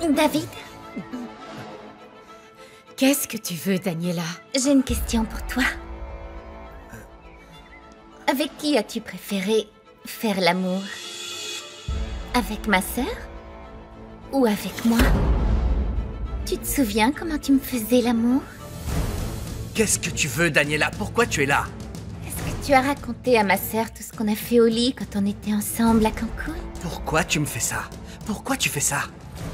David, Qu'est-ce que tu veux, Daniela? j'ai une question pour toi. Avec qui as-tu préféré faire l'amour? Avec ma sœur? Ou avec moi? Tu te souviens comment tu me faisais l'amour? Qu'est-ce que tu veux, Daniela? Pourquoi tu es là? Est-ce que tu as raconté à ma sœur tout ce qu'on a fait au lit quand on était ensemble à Cancun? Pourquoi tu me fais ça? Pourquoi tu fais ça?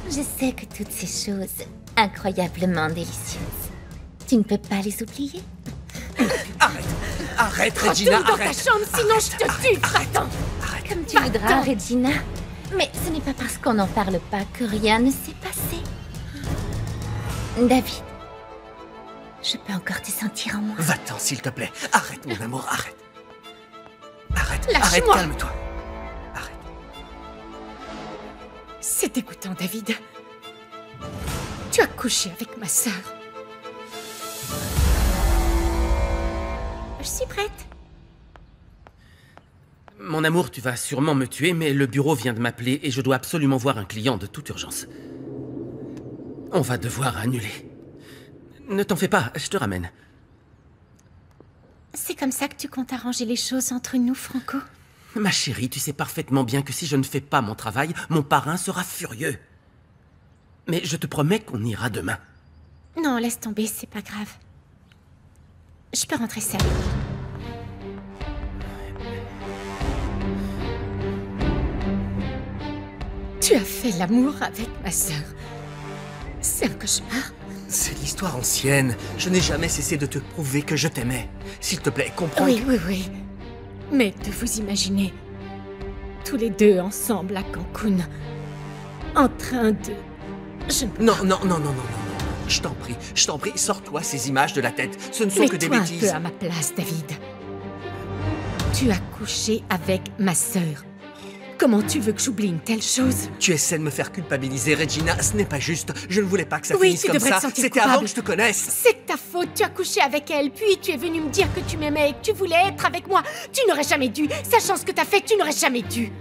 Je sais que toutes ces choses incroyablement délicieuses, tu ne peux pas les oublier. Arrête! Arrête, Regina, Retourne dans arrête! ta chambre, sinon je te tue, va-t'en! Comme tu voudras, Regina. Mais ce n'est pas parce qu'on n'en parle pas que rien ne s'est passé. David, je peux encore te sentir en moi. Va-t'en, s'il te plaît. Arrête, mon amour, arrête. Arrête, Lâche-moi. arrête, calme-toi. Arrête. C'est dégoûtant, David. Tu as couché avec ma sœur. Je suis prête. Mon amour, tu vas sûrement me tuer, mais le bureau vient de m'appeler et je dois absolument voir un client de toute urgence. On va devoir annuler. Ne t'en fais pas, je te ramène. C'est comme ça que tu comptes arranger les choses entre nous, Franco? Ma chérie, tu sais parfaitement bien que si je ne fais pas mon travail, mon parrain sera furieux. Mais je te promets qu'on ira demain. Non, laisse tomber, c'est pas grave. Je peux rentrer seule. Tu as fait l'amour avec ma sœur. C'est un cauchemar. C'est l'histoire ancienne. Je n'ai jamais cessé de te prouver que je t'aimais. S'il te plaît, comprends. Oui, oui, oui. Mais de vous imaginer, tous les deux ensemble à Cancun, en train de... Je ne peux Non, non, non, non, non, non. Je t'en prie, sors-toi ces images de la tête. Ce ne sont que des Mets-toi un bêtises. peu à ma place, David. Tu as couché avec ma sœur. Comment tu veux que j'oublie une telle chose? Tu essaies de me faire culpabiliser, Regina. Ce n'est pas juste. Je ne voulais pas que ça Oui, finisse tu comme devrais ça. te sentir C'était coupable. avant que je te connaisse. C'est de ta faute, tu as couché avec elle, puis tu es venu me dire que tu m'aimais et que tu voulais être avec moi. Tu n'aurais jamais dû. Sachant ce que t'as fait, tu n'aurais jamais dû.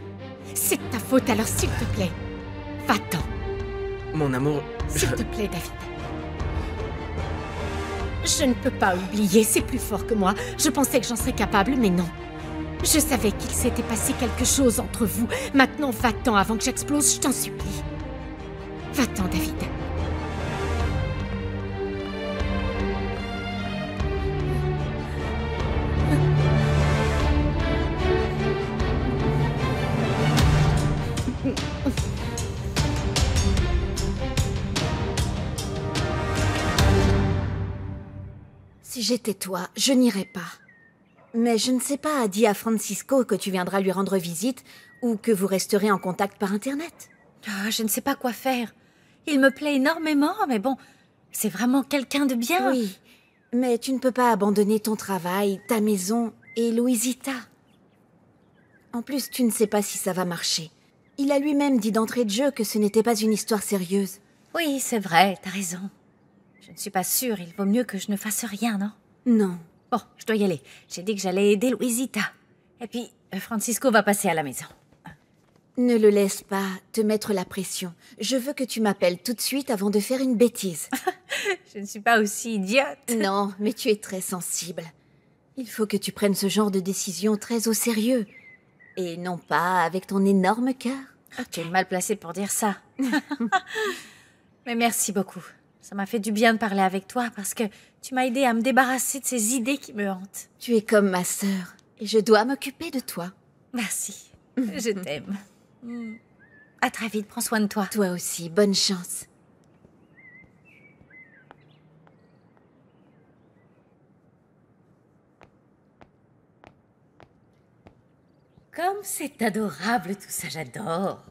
C'est de ta faute, alors s'il te plaît, va-t'en. Mon amour, S'il te plaît, David. Je ne peux pas oublier, c'est plus fort que moi. Je pensais que j'en serais capable, mais non. Je savais qu'il s'était passé quelque chose entre vous. Maintenant, va-t'en avant que j'explose, je t'en supplie. Va-t'en, David. Si j'étais toi, je n'irais pas. Mais je ne sais pas, dis à Francisco que tu viendras lui rendre visite ou que vous resterez en contact par Internet. Ah, je ne sais pas quoi faire. Il me plaît énormément, mais bon, c'est vraiment quelqu'un de bien. Oui, mais tu ne peux pas abandonner ton travail, ta maison et Louisita. En plus, tu ne sais pas si ça va marcher. Il a lui-même dit d'entrée de jeu que ce n'était pas une histoire sérieuse. Oui, c'est vrai, t'as raison. Je ne suis pas sûre, il vaut mieux que je ne fasse rien, non? Non. Bon, je dois y aller. J'ai dit que j'allais aider Louisita. Et puis, Francisco va passer à la maison. Ne le laisse pas te mettre la pression. Je veux que tu m'appelles tout de suite avant de faire une bêtise. Je ne suis pas aussi idiote. Non, mais tu es très sensible. Il faut que tu prennes ce genre de décision très au sérieux. Et non pas avec ton énorme cœur. Tu es mal placée pour dire ça. Mais merci beaucoup. Ça m'a fait du bien de parler avec toi parce que tu m'as aidé à me débarrasser de ces idées qui me hantent. Tu es comme ma sœur et je dois m'occuper de toi. Merci. Je t'aime. À très vite, prends soin de toi. Toi aussi, bonne chance. Comme c'est adorable tout ça, j'adore.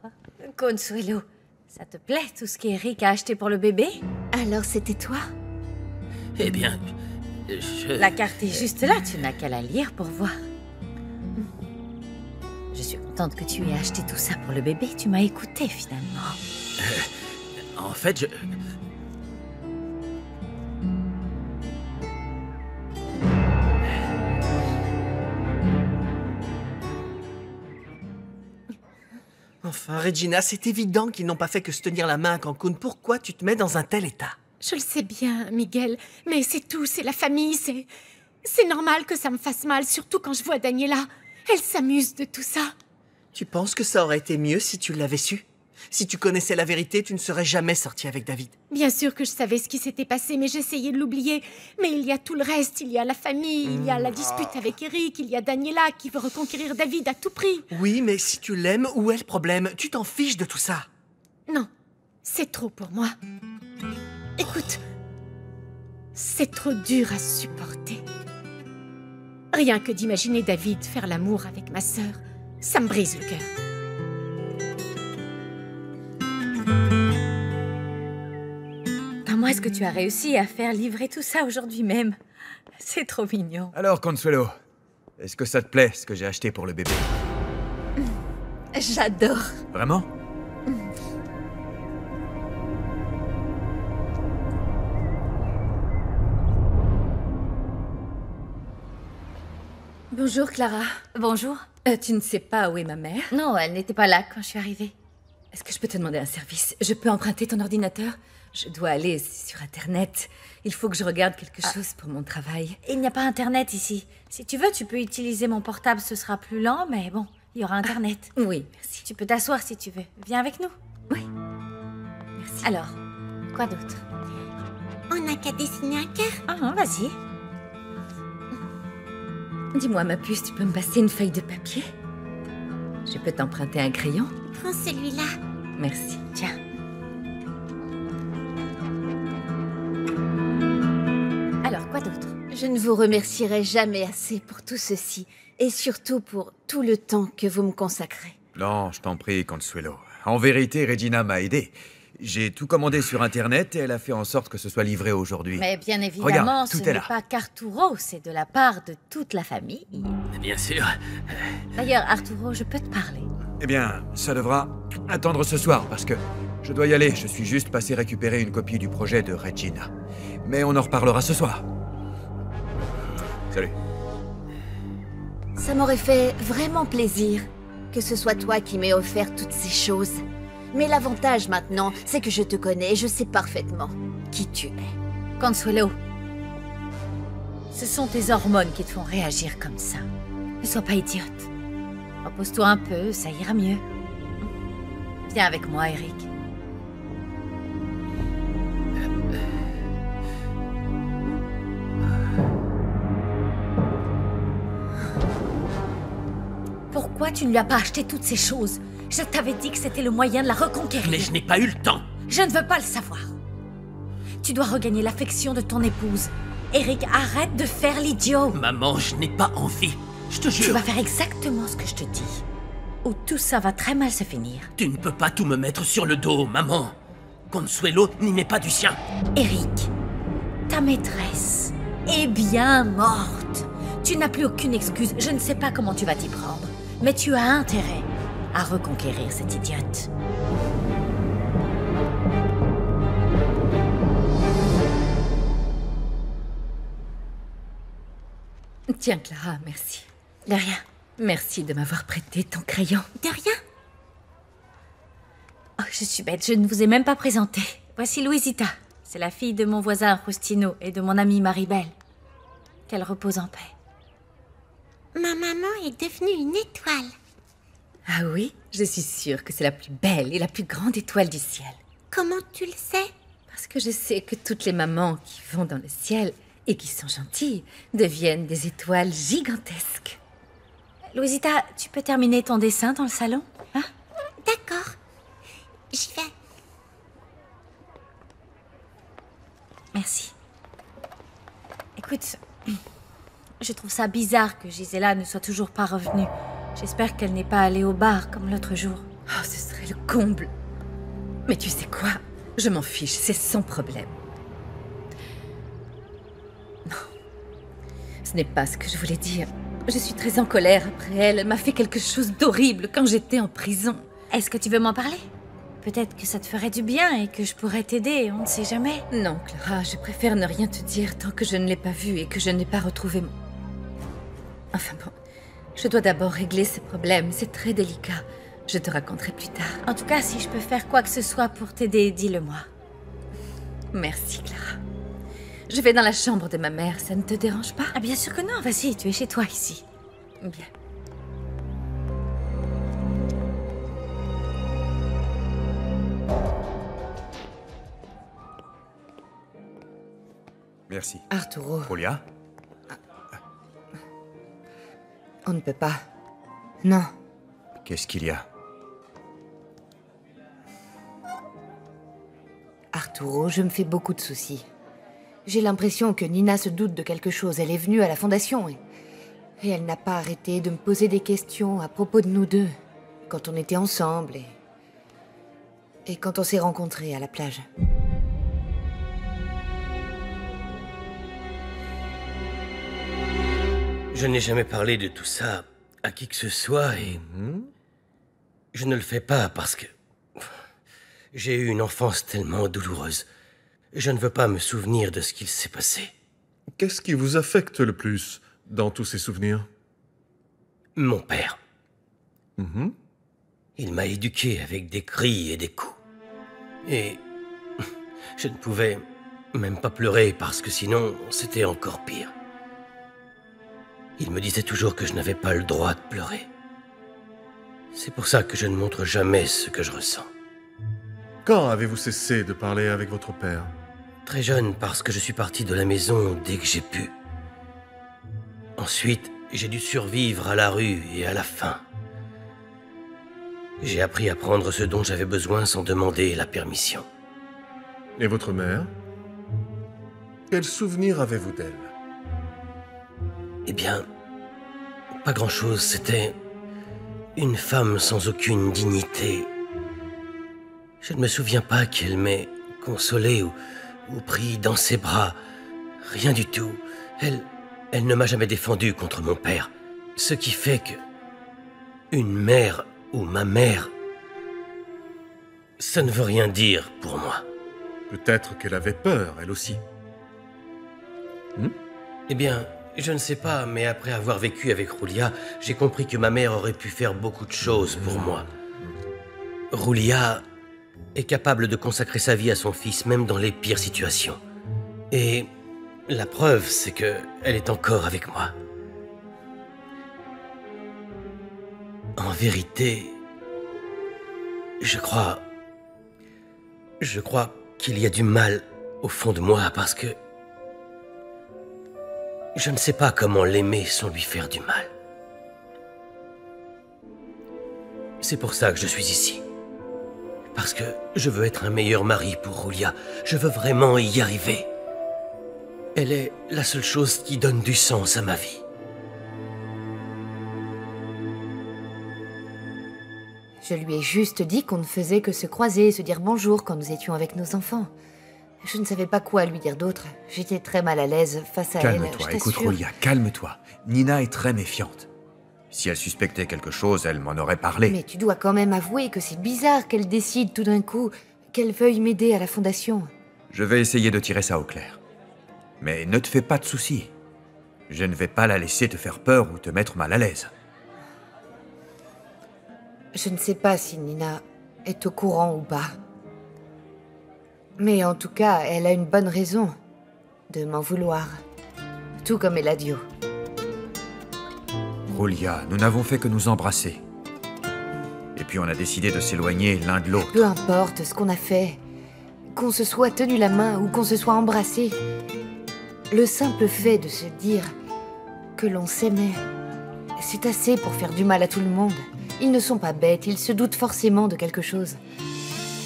Consuelo, ça te plaît tout ce qu'Eric a acheté pour le bébé? Alors c'était toi? Eh bien, je... La carte est juste là, tu n'as qu'à la lire pour voir. Je suis contente que tu aies acheté tout ça pour le bébé, tu m'as écouté finalement. En fait, je... Enfin, Regina, c'est évident qu'ils n'ont pas fait que se tenir la main à Cancun. Pourquoi tu te mets dans un tel état? Je le sais bien, Miguel, mais c'est tout, c'est la famille, c'est normal que ça me fasse mal, surtout quand je vois Daniela. Elle s'amuse de tout ça. Tu penses que ça aurait été mieux si tu l'avais su? Si tu connaissais la vérité, tu ne serais jamais sorti avec David. Bien sûr que je savais ce qui s'était passé, mais j'essayais de l'oublier. Mais il y a tout le reste, il y a la famille, il y a la dispute avec Eric, il y a Daniela qui veut reconquérir David à tout prix. Oui, mais si tu l'aimes, où est le problème? Tu t'en fiches de tout ça. Non, c'est trop pour moi. Écoute, c'est trop dur à supporter. Rien que d'imaginer David faire l'amour avec ma sœur, ça me brise le cœur. Comment est-ce que tu as réussi à faire livrer tout ça aujourd'hui même? C'est trop mignon. Alors, Consuelo, est-ce que ça te plaît, ce que j'ai acheté pour le bébé? J'adore. Vraiment? Bonjour, Clara. Bonjour. Tu ne sais pas où est ma mère? Non, elle n'était pas là quand je suis arrivée. Est-ce que je peux te demander un service? Je peux emprunter ton ordinateur? Je dois aller sur Internet. Il faut que je regarde quelque chose pour mon travail. Il n'y a pas Internet ici. Si tu veux, tu peux utiliser mon portable, ce sera plus lent, mais bon, il y aura Internet. Oui, merci. Tu peux t'asseoir si tu veux. Viens avec nous. Oui. Merci. Alors, quoi d'autre? On n'a qu'à dessiner un cœur. Ah, vas-y. Dis-moi, ma puce, tu peux me passer une feuille de papier? Je peux t'emprunter un crayon? Prends celui-là. Merci. Tiens. Alors, quoi d'autre? Je ne vous remercierai jamais assez pour tout ceci, et surtout pour tout le temps que vous me consacrez. Non, je t'en prie, Consuelo. En vérité, Regina m'a aidé. J'ai tout commandé sur Internet et elle a fait en sorte que ce soit livré aujourd'hui. Mais bien évidemment, Regarde, ce tout est n'est là. pas qu'Arturo, c'est de la part de toute la famille. Bien sûr. D'ailleurs, Arturo, je peux te parler. Eh bien, ça devra attendre ce soir parce que je dois y aller. Je suis juste passé récupérer une copie du projet de Regina. Mais on en reparlera ce soir. Salut. Ça m'aurait fait vraiment plaisir que ce soit toi qui m'aies offert toutes ces choses. Mais l'avantage maintenant, c'est que je te connais et je sais parfaitement qui tu es. Consuelo, ce sont tes hormones qui te font réagir comme ça. Ne sois pas idiote. Repose-toi un peu, ça ira mieux. Viens avec moi, Eric. Pourquoi tu ne lui as pas acheté toutes ces choses? Je t'avais dit que c'était le moyen de la reconquérir. Mais je n'ai pas eu le temps. Je ne veux pas le savoir. Tu dois regagner l'affection de ton épouse. Eric, arrête de faire l'idiot. Maman, je n'ai pas envie. Je te Tu jure. vas faire exactement ce que je te dis. Ou tout ça va très mal se finir. Tu ne peux pas tout me mettre sur le dos, maman. Consuelo n'y met pas du sien. Eric, ta maîtresse est bien morte. Tu n'as plus aucune excuse. Je ne sais pas comment tu vas t'y prendre. Mais tu as intérêt à reconquérir cette idiote. Tiens, Clara, merci. De rien. Merci de m'avoir prêté ton crayon. De rien. Oh, je suis bête, je ne vous ai même pas présenté. Voici Luisita. C'est la fille de mon voisin Rustino et de mon amie Maribel. Qu'elle repose en paix. Ma maman est devenue une étoile. Ah oui? Je suis sûre que c'est la plus belle et la plus grande étoile du ciel. Comment tu le sais? Parce que je sais que toutes les mamans qui vont dans le ciel et qui sont gentilles deviennent des étoiles gigantesques. Luisita, tu peux terminer ton dessin dans le salon, hein? D'accord. J'y vais. Merci. Écoute, je trouve ça bizarre que Gisela ne soit toujours pas revenue. J'espère qu'elle n'est pas allée au bar comme l'autre jour. Oh, ce serait le comble. Mais tu sais quoi? Je m'en fiche, c'est son problème. Non, ce n'est pas ce que je voulais dire. Je suis très en colère après elle. Elle m'a fait quelque chose d'horrible quand j'étais en prison. Est-ce que tu veux m'en parler? Peut-être que ça te ferait du bien et que je pourrais t'aider, on ne sait jamais. Non, Clara, je préfère ne rien te dire tant que je ne l'ai pas vue et que je n'ai pas retrouvé mon... Enfin bon, je dois d'abord régler ce problème, c'est très délicat. Je te raconterai plus tard. En tout cas, si je peux faire quoi que ce soit pour t'aider, dis-le-moi. Merci, Clara. Je vais dans la chambre de ma mère, ça ne te dérange pas? Ah, bien sûr que non, vas-y, tu es chez toi ici. Bien. Merci. Arturo, Julia? on ne peut pas. Non. Qu'est-ce qu'il y a? Arturo, je me fais beaucoup de soucis. J'ai l'impression que Nina se doute de quelque chose. Elle est venue à la fondation et elle n'a pas arrêté de me poser des questions à propos de nous deux. Quand on était ensemble et quand on s'est rencontrés à la plage. Je n'ai jamais parlé de tout ça à qui que ce soit et... Je ne le fais pas parce que... J'ai eu une enfance tellement douloureuse. Je ne veux pas me souvenir de ce qu'il s'est passé. Qu'est-ce qui vous affecte le plus dans tous ces souvenirs? Mon père. Mhm. Il m'a éduqué avec des cris et des coups. Et... je ne pouvais même pas pleurer parce que sinon, c'était encore pire. Il me disait toujours que je n'avais pas le droit de pleurer. C'est pour ça que je ne montre jamais ce que je ressens. Quand avez-vous cessé de parler avec votre père? Très jeune parce que je suis parti de la maison dès que j'ai pu. Ensuite, j'ai dû survivre à la rue et à la faim. J'ai appris à prendre ce dont j'avais besoin sans demander la permission. Et votre mère? Quel souvenir avez-vous d'elle? Eh bien, pas grand-chose, c'était une femme sans aucune dignité. Je ne me souviens pas qu'elle m'ait consolé ou pris dans ses bras. Rien du tout. Elle ne m'a jamais défendu contre mon père. Ce qui fait que une mère ou ma mère, ça ne veut rien dire pour moi. Peut-être qu'elle avait peur, elle aussi. Eh bien, je ne sais pas, mais après avoir vécu avec Julia, j'ai compris que ma mère aurait pu faire beaucoup de choses pour moi. Julia est capable de consacrer sa vie à son fils, même dans les pires situations. Et la preuve, c'est que elle est encore avec moi. En vérité, je crois qu'il y a du mal au fond de moi parce que je ne sais pas comment l'aimer sans lui faire du mal. C'est pour ça que je suis ici. Parce que je veux être un meilleur mari pour Julia. Je veux vraiment y arriver. Elle est la seule chose qui donne du sens à ma vie. Je lui ai juste dit qu'on ne faisait que se croiser et se dire bonjour quand nous étions avec nos enfants. Je ne savais pas quoi lui dire d'autre. J'étais très mal à l'aise face à elle. Calme-toi, écoute Julia, calme-toi. Nina est très méfiante. Si elle suspectait quelque chose, elle m'en aurait parlé. Mais tu dois quand même avouer que c'est bizarre qu'elle décide tout d'un coup qu'elle veuille m'aider à la fondation. Je vais essayer de tirer ça au clair. Mais ne te fais pas de soucis. Je ne vais pas la laisser te faire peur ou te mettre mal à l'aise. Je ne sais pas si Nina est au courant ou pas. Mais en tout cas, elle a une bonne raison de m'en vouloir. Tout comme Eladio. Julia, nous n'avons fait que nous embrasser. Et puis on a décidé de s'éloigner l'un de l'autre. Peu importe ce qu'on a fait, qu'on se soit tenu la main ou qu'on se soit embrassé, le simple fait de se dire que l'on s'aimait, c'est assez pour faire du mal à tout le monde. Ils ne sont pas bêtes, ils se doutent forcément de quelque chose.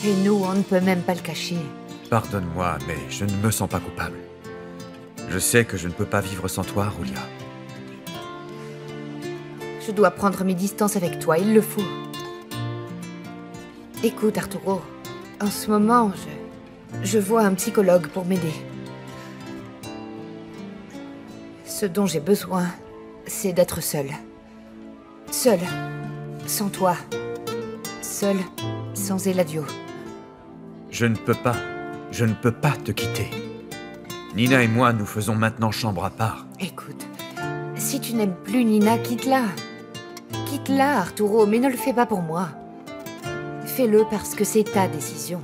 Et nous, on ne peut même pas le cacher. Pardonne-moi, mais je ne me sens pas coupable. Je sais que je ne peux pas vivre sans toi, Julia. Je dois prendre mes distances avec toi, il le faut. Écoute, Arturo, en ce moment, je vois un psychologue pour m'aider. Ce dont j'ai besoin, c'est d'être seule. Seule, sans toi. Seule, sans Eladio. Je ne peux pas te quitter. Nina et moi, nous faisons maintenant chambre à part. Écoute, si tu n'aimes plus Nina, quitte-la. Quitte-la, Arturo, mais ne le fais pas pour moi. fais-le parce que c'est ta décision.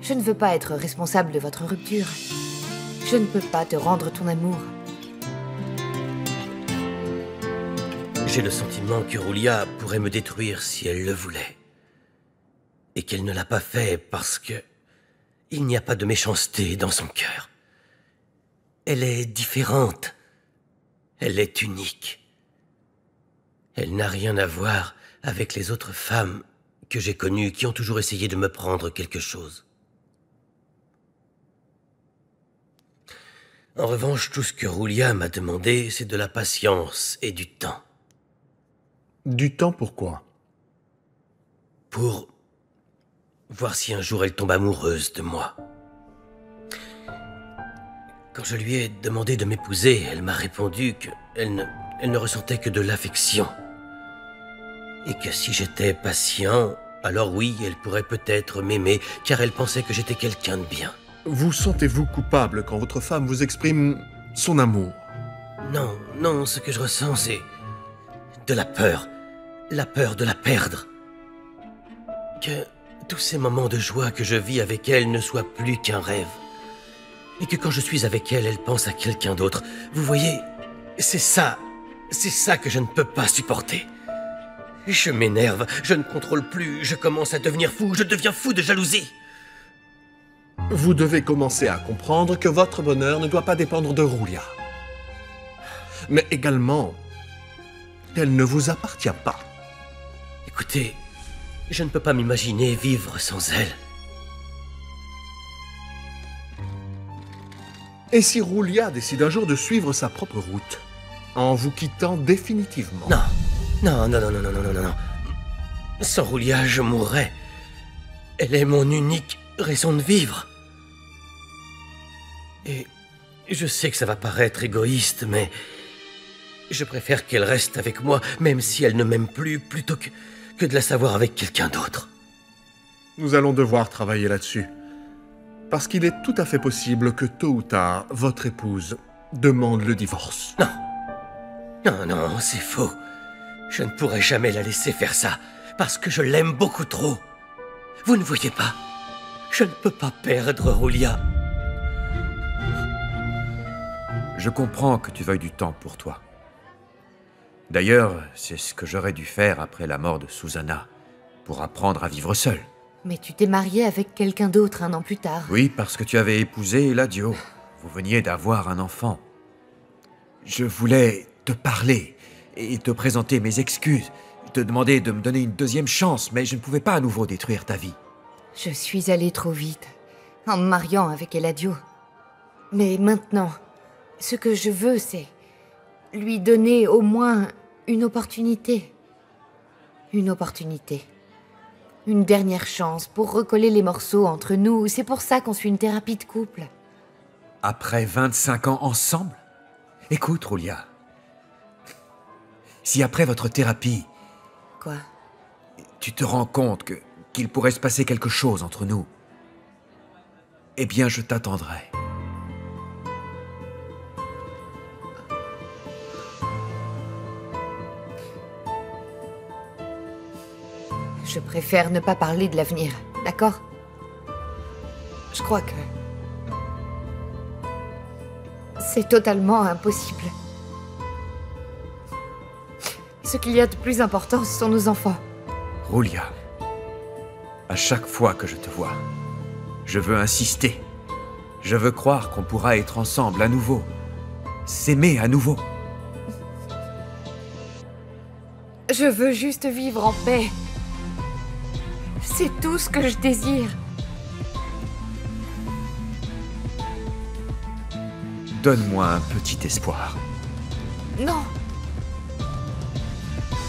Je ne veux pas être responsable de votre rupture. Je ne peux pas te rendre ton amour. J'ai le sentiment que Roulia pourrait me détruire si elle le voulait. Et qu'elle ne l'a pas fait parce que il n'y a pas de méchanceté dans son cœur. Elle est différente. Elle est unique. Elle n'a rien à voir avec les autres femmes que j'ai connues qui ont toujours essayé de me prendre quelque chose. En revanche, tout ce que Roulia m'a demandé, c'est de la patience et du temps. Du temps pourquoi? Pour voir si un jour elle tombe amoureuse de moi. Quand je lui ai demandé de m'épouser, elle m'a répondu qu'elle ne ressentait que de l'affection. Et que si j'étais patient, alors oui, elle pourrait peut-être m'aimer, car elle pensait que j'étais quelqu'un de bien. Vous sentez-vous coupable quand votre femme vous exprime son amour? Non, non, ce que je ressens, c'est de la peur de la perdre. Que tous ces moments de joie que je vis avec elle ne soient plus qu'un rêve. Et que quand je suis avec elle, elle pense à quelqu'un d'autre. Vous voyez, c'est ça que je ne peux pas supporter. Je m'énerve, je ne contrôle plus, je commence à devenir fou, je deviens fou de jalousie. Vous devez commencer à comprendre que votre bonheur ne doit pas dépendre de Roulia. Mais également, elle ne vous appartient pas. Écoutez, je ne peux pas m'imaginer vivre sans elle. Et si Roulia décide un jour de suivre sa propre route, en vous quittant définitivement? Non. Non. Sans Roulia, je mourrais. Elle est mon unique raison de vivre. Et je sais que ça va paraître égoïste, mais je préfère qu'elle reste avec moi, même si elle ne m'aime plus, plutôt que de la savoir avec quelqu'un d'autre. Nous allons devoir travailler là-dessus. Parce qu'il est tout à fait possible que tôt ou tard, votre épouse demande le divorce. Non, c'est faux. Je ne pourrai jamais la laisser faire ça, parce que je l'aime beaucoup trop. Vous ne voyez pas? Je ne peux pas perdre Roulia. Je comprends que tu veuilles du temps pour toi. D'ailleurs, c'est ce que j'aurais dû faire après la mort de Susanna, pour apprendre à vivre seul. Mais tu t'es marié avec quelqu'un d'autre 1 an plus tard. Oui, parce que tu avais épousé Eladio. Vous veniez d'avoir un enfant. Je voulais te parler et te présenter mes excuses, te demander de me donner une deuxième chance, mais je ne pouvais pas à nouveau détruire ta vie. Je suis allée trop vite, en me mariant avec Eladio. Mais maintenant, ce que je veux, c'est lui donner au moins une opportunité. Une opportunité. Une dernière chance pour recoller les morceaux entre nous. C'est pour ça qu'on suit une thérapie de couple. Après 25 ans ensemble? Écoute, Roulia. Si après votre thérapie... Quoi? Tu te rends compte qu'il pourrait se passer quelque chose entre nous, eh bien, je t'attendrai. Je préfère ne pas parler de l'avenir, d'accord? Je crois que... c'est totalement impossible. Ce qu'il y a de plus important, ce sont nos enfants. Roulia, à chaque fois que je te vois, je veux insister. Je veux croire qu'on pourra être ensemble à nouveau. S'aimer à nouveau. Je veux juste vivre en paix. C'est tout ce que je désire. Donne-moi un petit espoir. Non.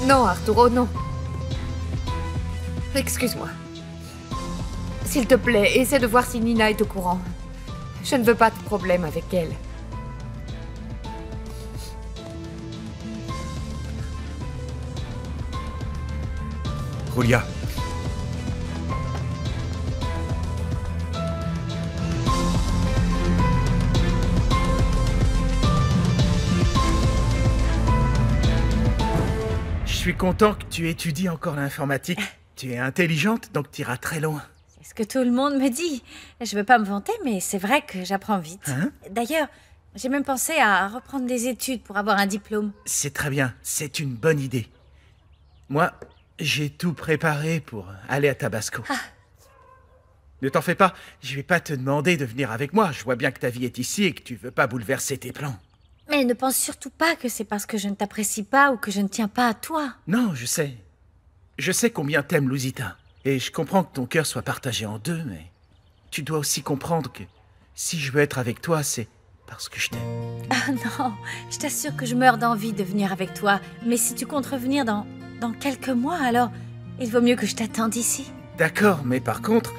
Non, Arturo, non. Excuse-moi. S'il te plaît, essaie de voir si Nina est au courant. Je ne veux pas de problème avec elle. Roulia. Je suis content que tu étudies encore l'informatique. Tu es intelligente, donc t'iras très loin. C'est ce que tout le monde me dit. Je veux pas me vanter, mais c'est vrai que j'apprends vite. Hein? D'ailleurs, j'ai même pensé à reprendre des études pour avoir un diplôme. C'est très bien, c'est une bonne idée. Moi, j'ai tout préparé pour aller à Tabasco. Ah. Ne t'en fais pas, je vais pas te demander de venir avec moi. Je vois bien que ta vie est ici et que tu veux pas bouleverser tes plans. Mais ne pense surtout pas que c'est parce que je ne t'apprécie pas ou que je ne tiens pas à toi. Non, je sais. Je sais combien t'aimes Lusita. Et je comprends que ton cœur soit partagé en deux, mais tu dois aussi comprendre que si je veux être avec toi, c'est parce que je t'aime. Ah non, je t'assure que je meurs d'envie de venir avec toi. Mais si tu comptes revenir dans quelques mois, alors il vaut mieux que je t'attende ici. D'accord, mais par contre,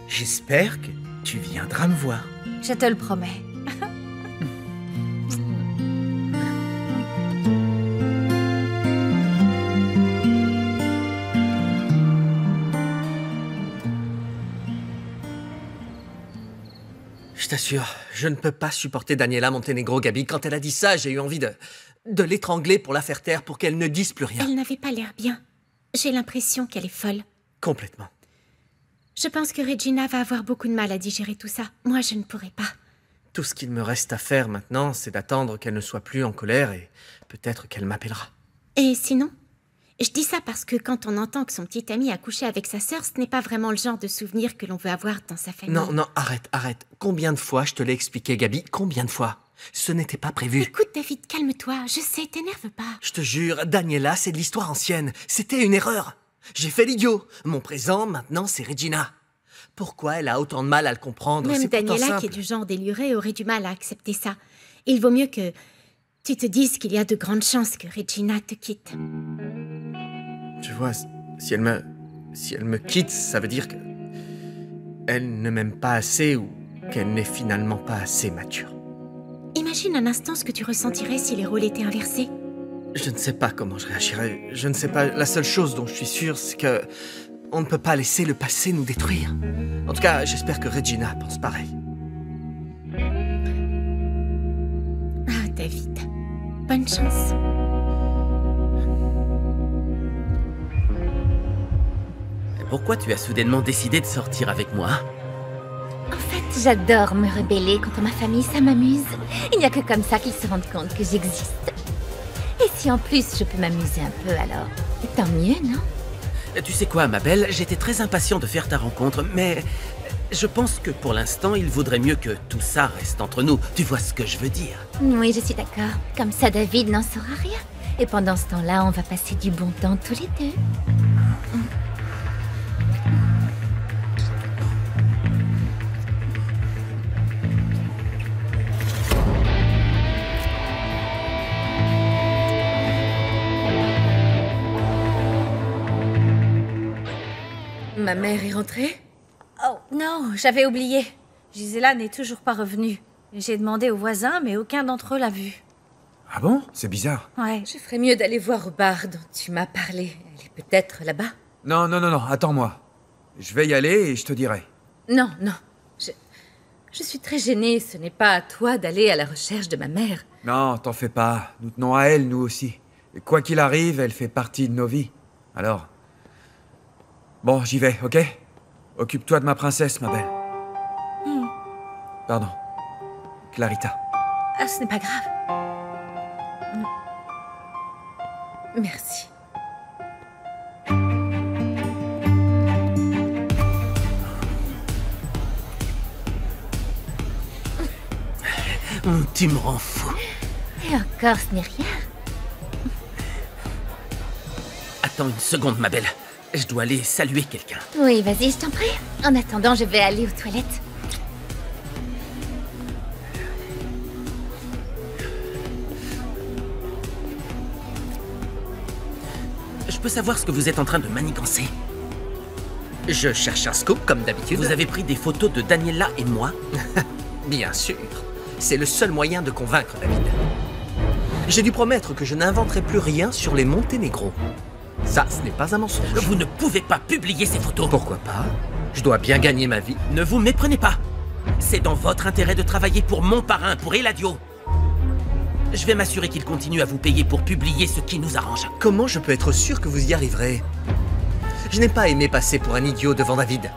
j'espère que tu viendras me voir. Je te le promets. Je t'assure, je ne peux pas supporter Daniela Montenegro, Gabi. Quand elle a dit ça, j'ai eu envie de l'étrangler pour la faire taire, pour qu'elle ne dise plus rien. Elle n'avait pas l'air bien. J'ai l'impression qu'elle est folle. Complètement. Je pense que Regina va avoir beaucoup de mal à digérer tout ça. Moi, je ne pourrai pas. Tout ce qu'il me reste à faire maintenant, c'est d'attendre qu'elle ne soit plus en colère et peut-être qu'elle m'appellera. Et sinon? Je dis ça parce que quand on entend que son petit ami a couché avec sa sœur, ce n'est pas vraiment le genre de souvenir que l'on veut avoir dans sa famille. Non, arrête. Combien de fois je te l'ai expliqué, Gabi? Combien de fois? Ce n'était pas prévu. Écoute, David, calme-toi. Je sais, t'énerve pas. Je te jure, Daniela, c'est de l'histoire ancienne. C'était une erreur. J'ai fait l'idiot. Mon présent, maintenant, c'est Regina. Pourquoi elle a autant de mal à le comprendre? Même C'est pourtant Daniela, simple. qui est du genre déluré, aurait du mal à accepter ça. Il vaut mieux que tu te dises qu'il y a de grandes chances que Regina te quitte. Tu vois, si elle me quitte, ça veut dire que elle ne m'aime pas assez ou qu'elle n'est finalement pas assez mature. Imagine un instant ce que tu ressentirais si les rôles étaient inversés. Je ne sais pas comment je réagirais. Je ne sais pas. La seule chose dont je suis sûr, c'est que on ne peut pas laisser le passé nous détruire. En tout cas, j'espère que Regina pense pareil. Ah, David. Bonne chance. Pourquoi tu as soudainement décidé de sortir avec moi? En fait, j'adore me rebeller contre ma famille, ça m'amuse. Il n'y a que comme ça qu'ils se rendent compte que j'existe. Et si en plus je peux m'amuser un peu, alors tant mieux, non? Tu sais quoi, ma belle, j'étais très impatient de faire ta rencontre, mais je pense que pour l'instant, il vaudrait mieux que tout ça reste entre nous. Tu vois ce que je veux dire? Oui, je suis d'accord. Comme ça, David n'en saura rien. Et pendant ce temps-là, on va passer du bon temps tous les deux. Ma mère est rentrée? Oh non, j'avais oublié. Gisela n'est toujours pas revenue. J'ai demandé aux voisins, mais aucun d'entre eux l'a vue. Ah bon? C'est bizarre. Ouais. Je ferais mieux d'aller voir au bar dont tu m'as parlé. Elle est peut-être là-bas. Non, attends-moi. Je vais y aller et je te dirai. Non. Je suis très gênée. Ce n'est pas à toi d'aller à la recherche de ma mère. Non, t'en fais pas. Nous tenons à elle, nous aussi. Et quoi qu'il arrive, elle fait partie de nos vies. Alors... Bon, j'y vais, ok? Occupe-toi de ma princesse, ma belle. Pardon. Clarita. Ah, ce n'est pas grave. Merci. Tu me rends fou. Et encore, ce n'est rien. Attends une seconde, ma belle. Je dois aller saluer quelqu'un. Oui, vas-y, je t'en prie. En attendant, je vais aller aux toilettes. Je peux savoir ce que vous êtes en train de manigancer? Je cherche un scoop, comme d'habitude. Vous avez pris des photos de Daniela et moi? Bien sûr. C'est le seul moyen de convaincre David. J'ai dû promettre que je n'inventerai plus rien sur les Montenegro. Ça, ce n'est pas un mensonge. Vous ne pouvez pas publier ces photos. Pourquoi pas? Je dois bien gagner ma vie. Ne vous méprenez pas. C'est dans votre intérêt de travailler pour mon parrain, pour Eladio. Je vais m'assurer qu'il continue à vous payer pour publier ce qui nous arrange. Comment je peux être sûr que vous y arriverez? Je n'ai pas aimé passer pour un idiot devant David.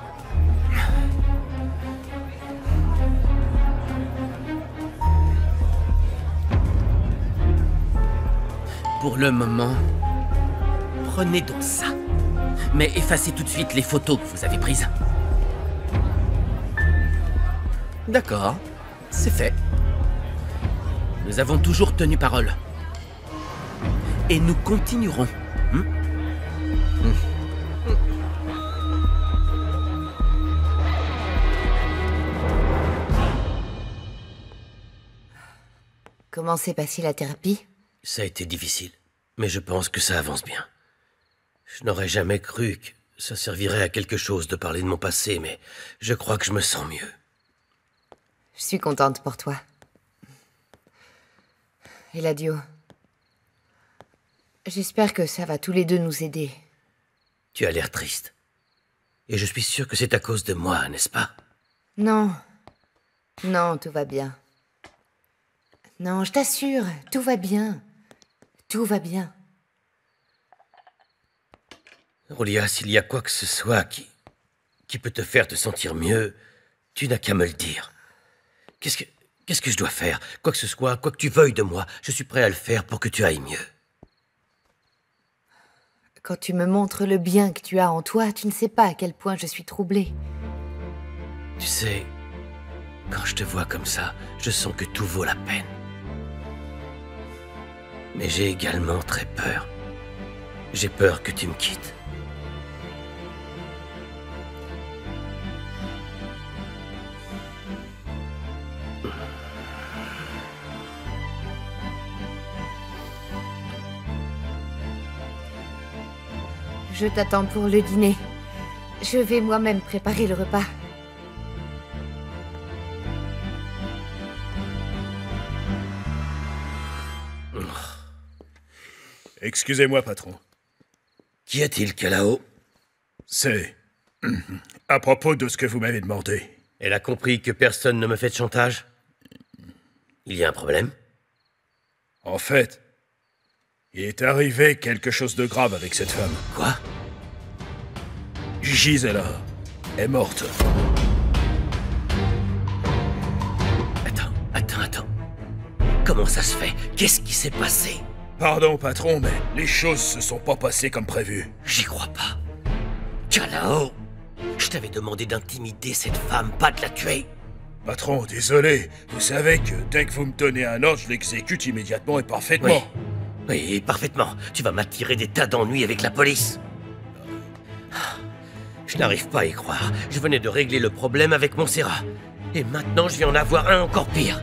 Pour le moment, prenez donc ça. Mais effacez tout de suite les photos que vous avez prises. D'accord, c'est fait. Nous avons toujours tenu parole. Et nous continuerons. Comment s'est passée la thérapie? Ça a été difficile, mais je pense que ça avance bien. Je n'aurais jamais cru que ça servirait à quelque chose de parler de mon passé, mais je crois que je me sens mieux. Je suis contente pour toi. Eladio, j'espère que ça va tous les deux nous aider. Tu as l'air triste. Et je suis sûr que c'est à cause de moi, n'est-ce pas? Non. Non, tout va bien. Non, je t'assure, tout va bien. Tout va bien. Roulia, s'il y a quoi que ce soit qui peut te faire te sentir mieux, tu n'as qu'à me le dire. Qu'est-ce que je dois faire? Quoi que ce soit, quoi que tu veuilles de moi, je suis prêt à le faire pour que tu ailles mieux. Quand tu me montres le bien que tu as en toi, tu ne sais pas à quel point je suis troublée. Tu sais, quand je te vois comme ça, je sens que tout vaut la peine. Mais j'ai également très peur. J'ai peur que tu me quittes. Je t'attends pour le dîner. Je vais moi-même préparer le repas. Excusez-moi, patron. Qu'y a-t-il, Kalao? C'est à propos de ce que vous m'avez demandé. Elle a compris que personne ne me fait de chantage? Il y a un problème? En fait, il est arrivé quelque chose de grave avec cette femme. Quoi? Gisela est morte. Attends. Comment ça se fait? Qu'est-ce qui s'est passé? Pardon, patron, mais les choses se sont pas passées comme prévu. J'y crois pas. Kalao, je t'avais demandé d'intimider cette femme, pas de la tuer. Patron, désolé. Vous savez que dès que vous me donnez un ordre, je l'exécute immédiatement et parfaitement. Oui, parfaitement. Tu vas m'attirer des tas d'ennuis avec la police. Je n'arrive pas à y croire. Je venais de régler le problème avec Montserrat. Et maintenant, je vais en avoir un encore pire.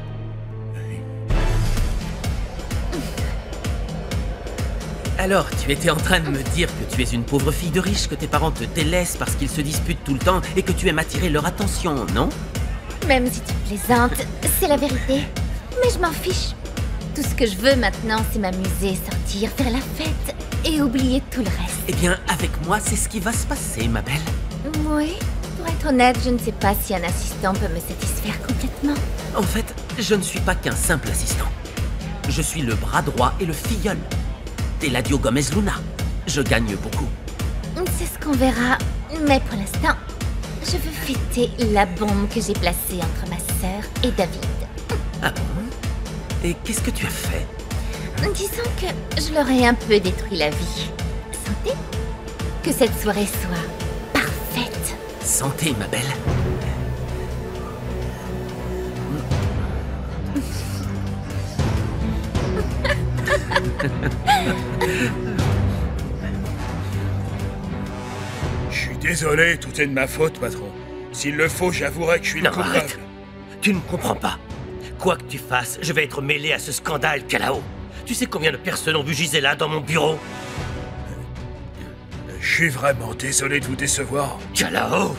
Alors, tu étais en train de me dire que tu es une pauvre fille de riche, que tes parents te délaissent parce qu'ils se disputent tout le temps et que tu aimes attirer leur attention, non? Même si tu plaisantes, c'est la vérité. Mais je m'en fiche. Tout ce que je veux maintenant, c'est m'amuser, sortir, faire la fête et oublier tout le reste. Eh bien, avec moi, c'est ce qui va se passer, ma belle. Oui, pour être honnête, je ne sais pas si un assistant peut me satisfaire complètement. En fait, je ne suis pas qu'un simple assistant. Je suis le bras droit et le filleul d'Eladio Gomez Luna. Je gagne beaucoup. C'est ce qu'on verra, mais pour l'instant, je veux fêter la bombe que j'ai placée entre ma sœur et David. Ah bon? Et qu'est-ce que tu as fait? Disons que je leur ai un peu détruit la vie. Santé? Que cette soirée soit parfaite. Santé, ma belle. Je suis désolé, tout est de ma faute, patron. S'il le faut, j'avouerai que je suis le coupable. Arrête. Tu ne comprends pas. Quoi que tu fasses, je vais être mêlé à ce scandale, Kalao. Tu sais combien de personnes ont vu Gisela dans mon bureau? Je suis vraiment désolé de vous décevoir. Kalao,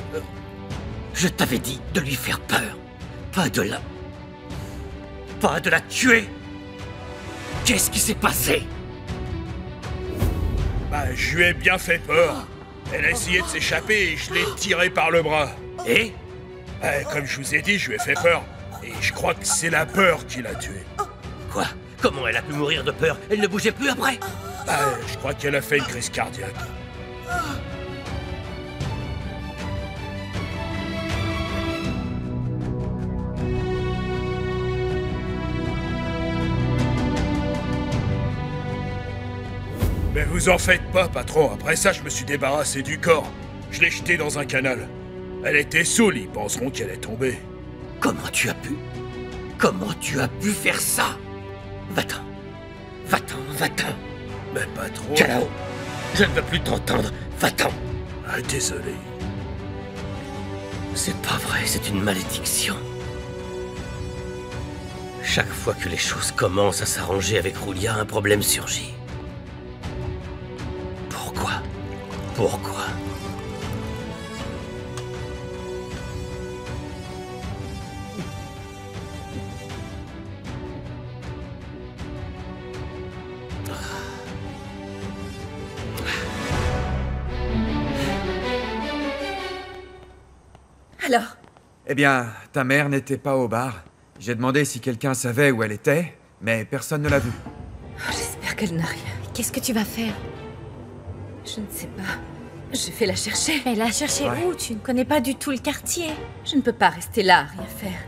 je t'avais dit de lui faire peur. Pas de la tuer. Qu'est-ce qui s'est passé? Bah, je lui ai bien fait peur. Elle a essayé de s'échapper et je l'ai tirée par le bras. Et? Comme je vous ai dit, je lui ai fait peur. Et je crois que c'est la peur qui l'a tuée. Quoi? Comment elle a pu mourir de peur? Elle ne bougeait plus après? Je crois qu'elle a fait une crise cardiaque. vous en faites pas, patron. Après ça, je me suis débarrassé du corps. Je l'ai jeté dans un canal. Elle était saoule, ils penseront qu'elle est tombée. Comment tu as pu? Comment tu as pu faire ça? Va-t'en. Va-t'en, va-t'en. Mais patron... Kalao, je ne veux plus t'entendre. Va-t'en. Ah, désolé. C'est pas vrai, c'est une malédiction. Chaque fois que les choses commencent à s'arranger avec Roulia, un problème surgit. Pourquoi? Pourquoi? Alors? Eh bien, ta mère n'était pas au bar. J'ai demandé si quelqu'un savait où elle était, mais personne ne l'a vue. J'espère qu'elle n'a rien. Qu'est-ce que tu vas faire? Je ne sais pas. Je vais la chercher. Mais la chercher où? Tu ne connais pas du tout le quartier. Je ne peux pas rester là à rien faire.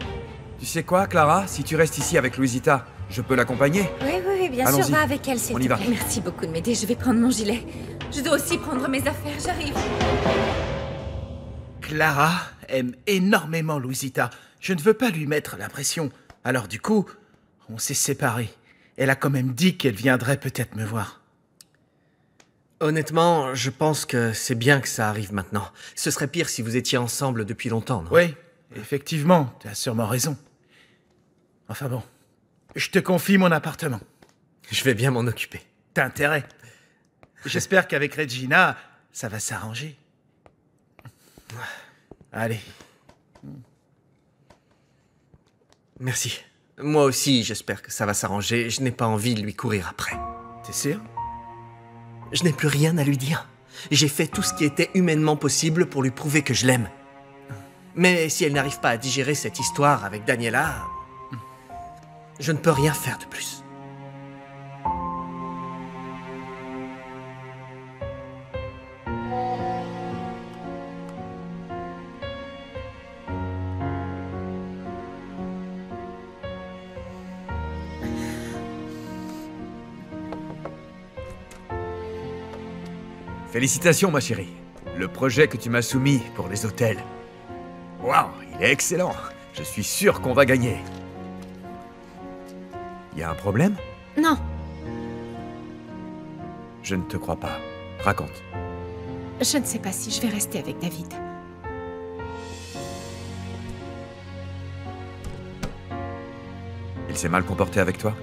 Tu sais quoi, Clara? Si tu restes ici avec Louisita, je peux l'accompagner. Oui, bien sûr, Allons-y. va avec elle, s'il te plaît. Merci beaucoup de m'aider. Je vais prendre mon gilet. Je dois aussi prendre mes affaires. J'arrive. Clara aime énormément Louisita. Je ne veux pas lui mettre la pression. Alors du coup, on s'est séparés. Elle a quand même dit qu'elle viendrait peut-être me voir. Honnêtement, je pense que c'est bien que ça arrive maintenant. Ce serait pire si vous étiez ensemble depuis longtemps, non? Oui, effectivement, tu as sûrement raison. Enfin bon, je te confie mon appartement. Je vais bien m'en occuper. T'as intérêt. J'espère qu'avec Regina, ça va s'arranger. Allez. Merci. Moi aussi, j'espère que ça va s'arranger. Je n'ai pas envie de lui courir après. T'es sûr? Je n'ai plus rien à lui dire. J'ai fait tout ce qui était humainement possible pour lui prouver que je l'aime. Mais si elle n'arrive pas à digérer cette histoire avec Daniela, je ne peux rien faire de plus. Félicitations, ma chérie. Le projet que tu m'as soumis pour les hôtels. Waouh, il est excellent. Je suis sûr qu'on va gagner. Y a un problème? Non. Je ne te crois pas. Raconte. Je ne sais pas si je vais rester avec David. Il s'est mal comporté avec toi?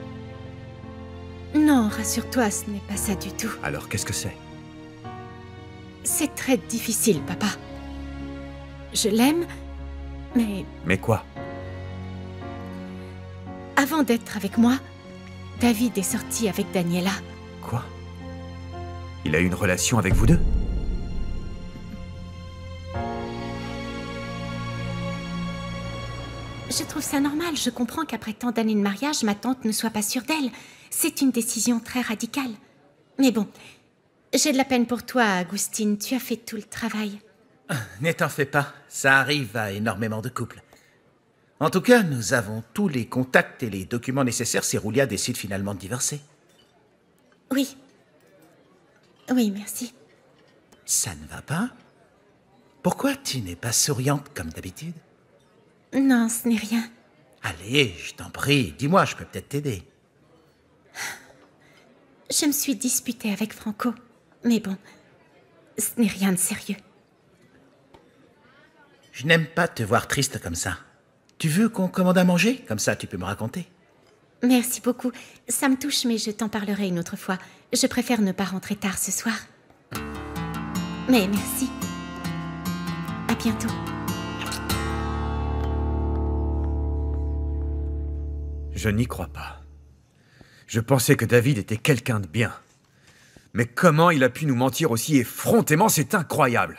Non, rassure-toi, ce n'est pas ça du tout. Alors qu'est-ce que c'est? C'est très difficile, papa. Je l'aime, mais... Mais quoi? Avant d'être avec moi, David est sorti avec Daniela. Quoi? Il a eu une relation avec vous deux? Je trouve ça normal. Je comprends qu'après tant d'années de mariage, ma tante ne soit pas sûre d'elle. C'est une décision très radicale. Mais bon, j'ai de la peine pour toi, Agustine. Tu as fait tout le travail. Ne t'en fais pas, ça arrive à énormément de couples. En tout cas, nous avons tous les contacts et les documents nécessaires si Roulia décide finalement de divorcer. Oui. Oui, merci. Ça ne va pas? Pourquoi tu n'es pas souriante comme d'habitude? Non, ce n'est rien. Allez, je t'en prie, dis-moi, je peux peut-être t'aider. Je me suis disputée avec Franco. Mais bon, ce n'est rien de sérieux. Je n'aime pas te voir triste comme ça. Tu veux qu'on commande à manger? Comme ça, tu peux me raconter. Merci beaucoup. Ça me touche, mais je t'en parlerai une autre fois. Je préfère ne pas rentrer tard ce soir. Mais merci. À bientôt. Je n'y crois pas. Je pensais que David était quelqu'un de bien. Mais comment il a pu nous mentir aussi effrontément, c'est incroyable.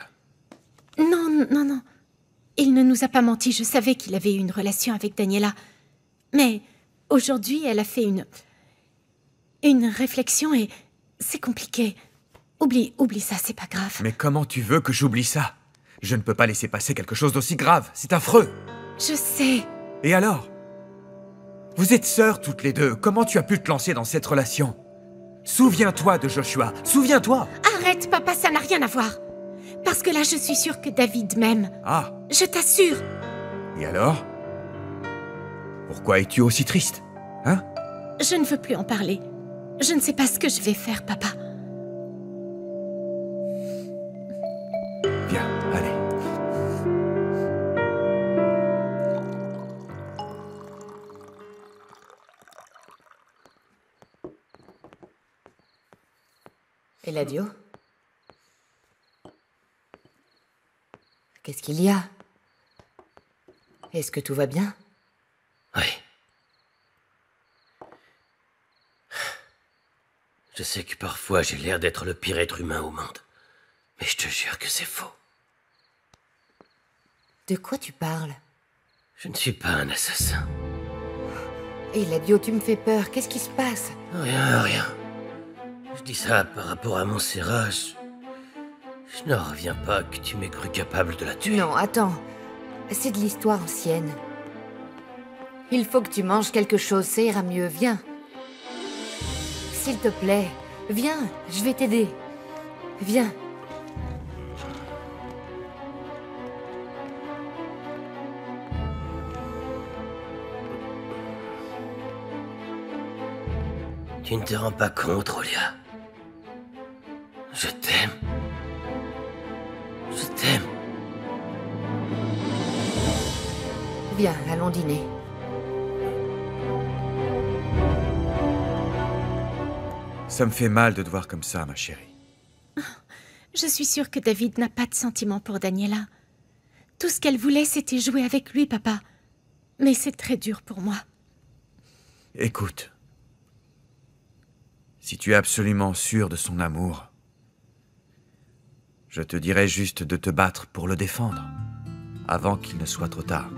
Non. Il ne nous a pas menti. Je savais qu'il avait eu une relation avec Daniela. Mais aujourd'hui, elle a fait une réflexion et c'est compliqué. Oublie ça, c'est pas grave. Mais comment tu veux que j'oublie ça? Je ne peux pas laisser passer quelque chose d'aussi grave. C'est affreux. Je sais. Et alors? Vous êtes sœurs toutes les deux. Comment tu as pu te lancer dans cette relation? Souviens-toi de Joshua, souviens-toi. Arrête, papa, ça n'a rien à voir. Parce que là, je suis sûre que David m'aime. Ah, Je t'assure. et alors? Pourquoi es-tu aussi triste? Hein? Je ne veux plus en parler. Je ne sais pas ce que je vais faire, papa. Viens, allez. Eladio? Qu'est-ce qu'il y a? Est-ce que tout va bien? Oui. Je sais que parfois j'ai l'air d'être le pire être humain au monde. Mais je te jure que c'est faux. De quoi tu parles? Je ne suis pas un assassin. Eladio, tu me fais peur. Qu'est-ce qui se passe? Rien, rien. Je dis ça par rapport à Montserrat. Je n'en reviens pas que tu m'aies cru capable de la tuer. Non, attends. C'est de l'histoire ancienne. Il faut que tu manges quelque chose, ça ira mieux. Viens. S'il te plaît, viens, je vais t'aider. Viens. Tu ne te rends pas compte, Rolia. Je t'aime. Je t'aime. Viens, allons dîner. Ça me fait mal de te voir comme ça, ma chérie. Je suis sûre que David n'a pas de sentiment pour Daniela. Tout ce qu'elle voulait, c'était jouer avec lui, papa. Mais c'est très dur pour moi. Écoute. Si tu es absolument sûr de son amour, je te dirais juste de te battre pour le défendre, avant qu'il ne soit trop tard.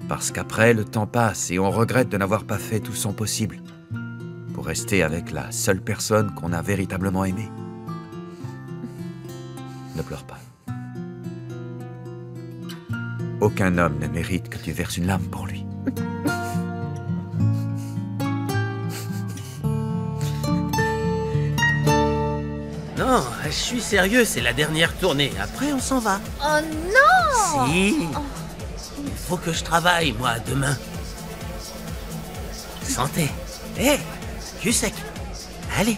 Parce qu'après, le temps passe et on regrette de n'avoir pas fait tout son possible pour rester avec la seule personne qu'on a véritablement aimée. Ne pleure pas. Aucun homme ne mérite que tu verses une larme pour lui. Non, je suis sérieux, c'est la dernière tournée. Après, on s'en va. Oh non! Si. Il faut que je travaille, moi, demain. Santé. Hé, cul sec. Allez.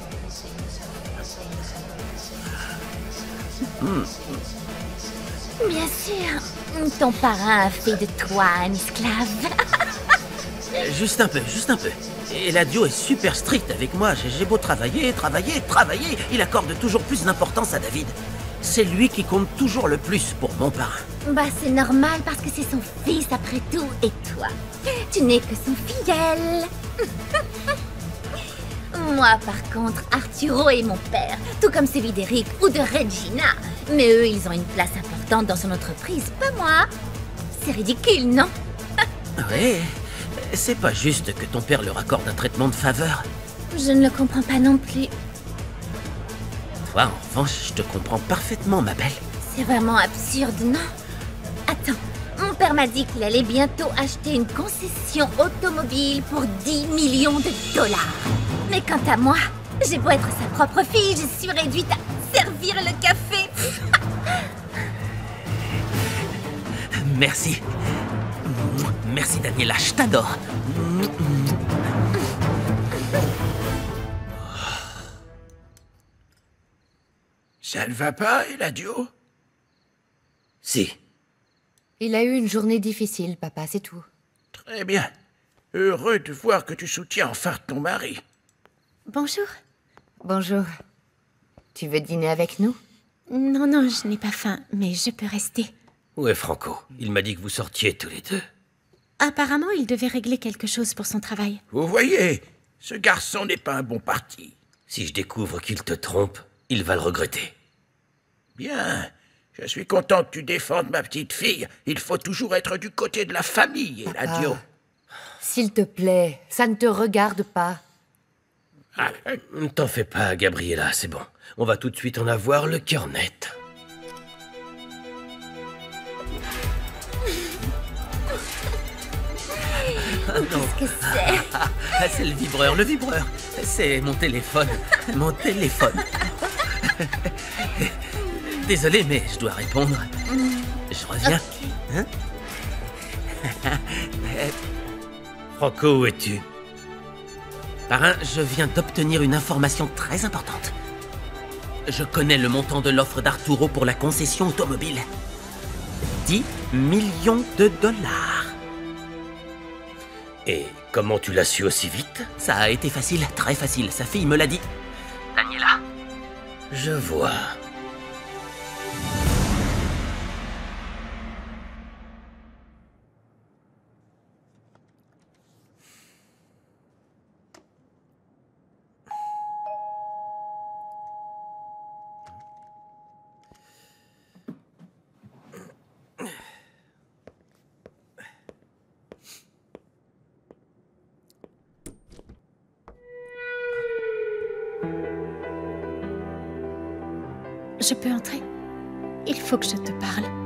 Bien sûr, ton parrain a fait de toi un esclave. Juste un peu, juste un peu. Et Eladio est super strict avec moi. J'ai beau travailler, il accorde toujours plus d'importance à David. C'est lui qui compte toujours le plus pour mon parrain. Bah c'est normal parce que c'est son fils après tout. Et toi, tu n'es que son filleul. Moi par contre, Arturo est mon père, tout comme celui d'Eric ou de Regina. Mais eux, ils ont une place importante dans son entreprise, pas moi. C'est ridicule, non? Oui, c'est pas juste que ton père leur accorde un traitement de faveur. Je ne le comprends pas non plus. Toi, en revanche, je te comprends parfaitement, ma belle. C'est vraiment absurde, non? Attends, mon père m'a dit qu'il allait bientôt acheter une concession automobile pour 10 millions de dollars. Mais quant à moi, j'ai beau être sa propre fille, je suis réduite à servir le café. Merci. Merci, Daniela, je t'adore. Ça ne va pas, Eladio? Si. Il a eu une journée difficile, papa, c'est tout. Très bien. Heureux de voir que tu soutiens enfin ton mari. Bonjour. Bonjour. Tu veux dîner avec nous? Non, non, je n'ai pas faim, mais je peux rester. Où est Franco? Il m'a dit que vous sortiez tous les deux. Apparemment, il devait régler quelque chose pour son travail. Vous voyez, ce garçon n'est pas un bon parti. Si je découvre qu'il te trompe, il va le regretter. Bien. Je suis content que tu défendes ma petite fille. Il faut toujours être du côté de la famille, Eladio. S'il te plaît, ça ne te regarde pas. Ne t'en fais pas, Gabriella, c'est bon. On va tout de suite en avoir le cœur net. Qu'est-ce que c'est? C'est le vibreur, le vibreur. C'est mon téléphone. Mon téléphone. Désolé, mais je dois répondre. Je reviens. Hein? Franco, où es-tu? Parrain, je viens d'obtenir une information très importante. Je connais le montant de l'offre d'Arturo pour la concession automobile. 10 millions de dollars. Et comment tu l'as su aussi vite? Ça a été facile, très facile. Sa fille me l'a dit. Daniela. Je vois. Je peux entrer? Il faut que je te parle.